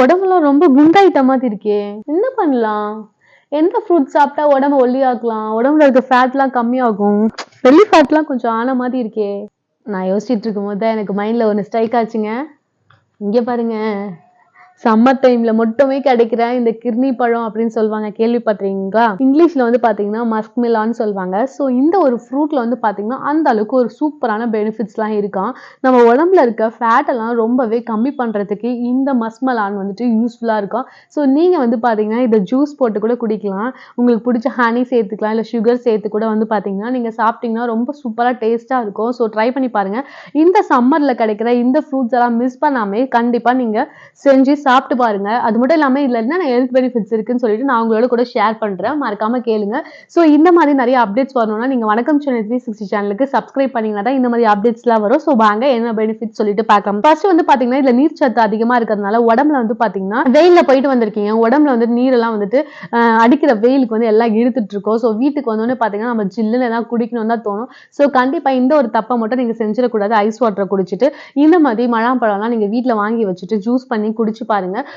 உடம்பெல்லாம் ரொம்ப குண்டாயிட்ட மாதிரி இருக்கே. என்ன பண்ணலாம்? எந்த ஃப்ரூட் சாப்பிட்டா உடம்ப ஒல்லியாக்கலாம்? உடம்புல இருக்க ஃபேட்லாம் கம்மியாகும். பெல்லி ஃபேட்லாம் கொஞ்சம் ஆன மாதிரி இருக்கே. நான் யோசிச்சுட்டு இருக்கும்போது தான் எனக்கு மைண்ட்ல ஒண்ணு ஸ்ட்ரைக் ஆச்சுங்க. இங்க பாருங்க. சம்மர் டைம்ல மட்டுமே கிடைக்கிற இந்த கிர்னி பழம் அப்படின்னு சொல்லுவாங்க. கேள்விப்பட்டிருக்கீங்களா? இங்கிலீஷ்ல வந்து பாத்தீங்கன்னா மஸ்க் மிலான்னு சொல்லுவாங்க. ஸோ இந்த ஒரு ஃப்ரூட்ல வந்து பாத்தீங்கன்னா அந்த அளவுக்கு ஒரு சூப்பரான பெனிஃபிட்ஸ்லாம் இருக்காம். நம்ம உடம்புல இருக்க ஃபேட் எல்லாம் ரொம்பவே கம்மி பண்றதுக்கு இந்த மஸ்க் மெலான் வந்துட்டு யூஸ்ஃபுல்லா இருக்கும். ஸோ நீங்க வந்து பாத்தீங்கன்னா இதை ஜூஸ் போட்டு கூட குடிக்கலாம். உங்களுக்கு பிடிச்ச ஹனி சேர்த்துக்கலாம், இல்ல சுகர் சேர்த்து கூட வந்து பாத்தீங்கன்னா நீங்க சாப்பிட்டீங்கன்னா ரொம்ப சூப்பரா டேஸ்டா இருக்கும். ஸோ ட்ரை பண்ணி பாருங்க. இந்த சம்மர்ல கிடைக்கிற இந்த ஃப்ரூட்ஸ் எல்லாம் மிஸ் பண்ணாம கண்டிப்பா நீங்க செஞ்சு சாப்பிட்டு பாருங்க. அது மட்டும் இல்லாம இதுல என்னென்ன ஹெல்த் பெனிஃபிட்ஸ் இருக்குன்னு சொல்லிட்டு நான் உங்களோட கூட ஷேர் பண்றேன். மறக்காம கேளுங்க. சோ இந்த மாதிரி நிறைய அப்டேட்ஸ் வரணும்னா நீங்க வணக்கம் சென்னை 360 சேனலுக்கு சப்ஸ்கிரைப் பண்ணீங்கன்னா தான் இந்த மாதிரி அப்டேட்ஸ்லாம் வரும். சோ வாங்க என்ன பெனிஃபிட்ஸ் சொல்லிட்டு பார்க்கலாம். ஃபர்ஸ்ட் வந்து பாத்தீங்கன்னா இதுல நீர் சத்து அதிகமா இருக்கிறதுனால உடம்புல வந்து பாத்தீங்கன்னா வெயில்ல போயிட்டு வந்திருக்கீங்க. உடம்புல வந்து நீரெல்லாம் வந்துட்டு அடிக்கிற வெயிலுக்கு வந்து எல்லாம் இழுத்துட்டு இருக்கோம். சோ வீட்டுக்கு வந்தோடனே பாத்தீங்கன்னா நம்ம ஜில்லுன்னு ஏதாவது குடிக்கணும் தான் தோணும். சோ கண்டிப்பா இந்த ஒரு தப்பை மட்டும் நீங்க செஞ்சிடக்கூடாது. ஐஸ் வாட்டரை குடிச்சிட்டு இந்த மாதிரி மழாம்பழம்லாம் நீங்க வீட்டுல வாங்கி வச்சுட்டு ஜூஸ் பண்ணி குடிச்சு பாருங்க.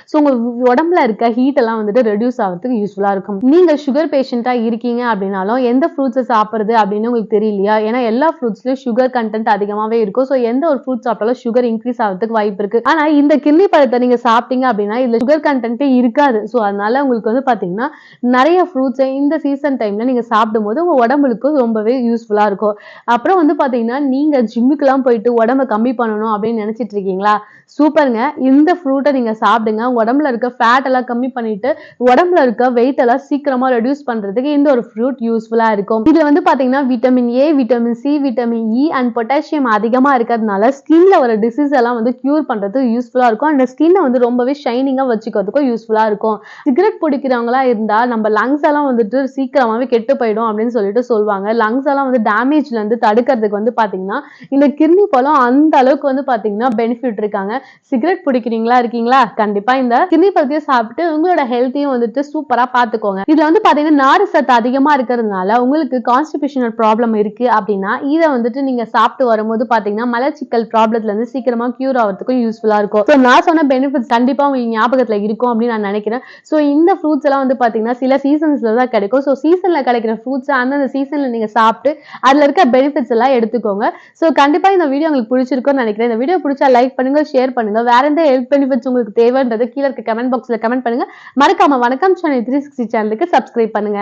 சோ உங்க உடம்புல இருக்க ஹீட் எல்லாம் வந்துட்டு ரெடியூஸ் ஆகிறதுக்கு யூஸ்ஃபுல்லா இருக்கும். நீங்க சுகர் பேஷண்டா இருக்கீங்க அப்படின்னாலும் எந்த ஃப்ரூட்ஸை சாப்பிடுறது அப்படின்னு உங்களுக்கு தெரியலையா? ஏன்னா எல்லா ஃப்ரூட்ஸ்லயும் சுகர் கண்டென்ட் அதிகமாவே இருக்கும். சோ எந்த ஒரு ஃப்ரூட் சாப்பிட்டாலும் சுகர் இன்க்ரீஸ் ஆகிறதுக்கு வாய்ப்பு இருக்கு. ஆனா இந்த கிர்னி பழத்தை நீங்க சாப்பிட்டீங்க அப்படின்னா இதுல சுகர் கண்டென்ட்டே இருக்காது. சோ அதனால உங்களுக்கு வந்து பாத்தீங்கன்னா நிறைய ஃப்ரூட்ஸை இந்த சீசன் டைம்ல நீங்க சாப்பிடும் போது உங்க உடம்புக்கு ரொம்பவே யூஸ்ஃபுல்லா இருக்கும். அப்புறம் வந்து பாத்தீங்கன்னா நீங்க ஜிம்முக்கு எல்லாம் போயிட்டு உடம்ப கம்மி பண்ணணும் அப்படின்னு நினைச்சிட்டு இருக்கீங்களா? சூப்பருங்க. இந்த ஃப்ரூட்டை நீங்க சாப்பிடுங்க. உடம்புல இருக்க ஃபேட் எல்லாம் கம்மி பண்ணிட்டு உடம்புல இருக்க வெயிட் எல்லாம் சீக்கிரமா ரெடியூஸ் பண்றதுக்கு இந்த ஒரு ஃப்ரூட் யூஸ்ஃபுல்லா இருக்கும். இதுல வந்து பாத்தீங்கன்னா vitamin A, vitamin C, vitamin E and potassium அதிகமா இருக்கிறதுனால ஸ்கின்ல வர டிசீஸ் எல்லாம் வந்து கியூர் பண்றதுக்கு யூஸ்ஃபுல்லா இருக்கும். அந்த ஸ்கின்னை வந்து ரொம்பவே ஷைனிங்கா வச்சுக்கிறதுக்கும் யூஸ்ஃபுல்லா இருக்கும். சிகரெட் பிடிக்கிறவங்களா இருந்தா நம்ம லங்ஸ் எல்லாம் வந்துட்டு சீக்கிரமாவே கெட்டு போயிடும் அப்படின்னு சொல்லிட்டு சொல்லுவாங்க. லங்ஸ் எல்லாம் வந்து டேமேஜ்ல இருந்து தடுக்கிறதுக்கு வந்து பாத்தீங்கன்னா இந்த கிர்னி பழம் அந்த அளவுக்கு வந்து பாத்தீங்கன்னா பெனிஃபிட் இருக்காங்க. சிகரெட் பிடிக்கிறீங்களா இருக்கீங்களா? கண்டிப்பா இந்த கிர்னி பழத்தையும் சாப்பிட்டு உங்களோட ஹெல்த்தையும் வந்துட்டு சூப்பரா பாத்துக்கோங்க. இதுல வந்து பாத்தீங்கன்னா நார் சத்து அதிகமா இருக்கிறதுனால உங்களுக்கு கான்ஸ்டிபேஷன் ப்ராப்ளம் இருக்கு அப்படின்னா இதை வந்துட்டு நீங்க சாப்பிட்டு வரும்போது பாத்தீங்கன்னா மலச்சிக்கல் ப்ராப்ளத்துல இருந்து சீக்கிரமா கியூர் ஆகிறதுக்கும் யூஸ்ஃபுல்லா இருக்கும். சோ நான் சொன்ன பெனிஃபிட்ஸ் கண்டிப்பா உங்களுக்கு ஞாபகத்துல இருக்கும் அப்படின்னு நான் நினைக்கிறேன். சோ இந்த ஃப்ரூட்ஸ் எல்லாம் வந்து பாத்தீங்கன்னா சில சீசன்ஸ்ல தான் கிடைக்கும். சோ சீசன்ல கிடைக்கிற ஃப்ரூட்ஸ் அந்தந்த சீசன்ல நீங்க சாப்பிட்டு அதுல இருக்க பெனிஃபிட்ஸ் எல்லாம் எடுத்துக்கோங்க. சோ கண்டிப்பா இந்த வீடியோ உங்களுக்கு பிடிச்சிருக்கும்னு நினைக்கிறேன். இந்த வீடியோ பிடிச்சா லைக் பண்ணுங்க, ஷேர் பண்ணுங்க. வேற எந்த ஹெல்த் பெனிஃபிட்ஸ் உங்களுக்கு தேவைன்றது கீழே இருக்க கமெண்ட் பாக்ஸ்ல கமெண்ட் பண்ணுங்க. மறக்காம வணக்கம் சென்னை 360 சேனலுக்கு சப்ஸ்கிரைப் பண்ணுங்க.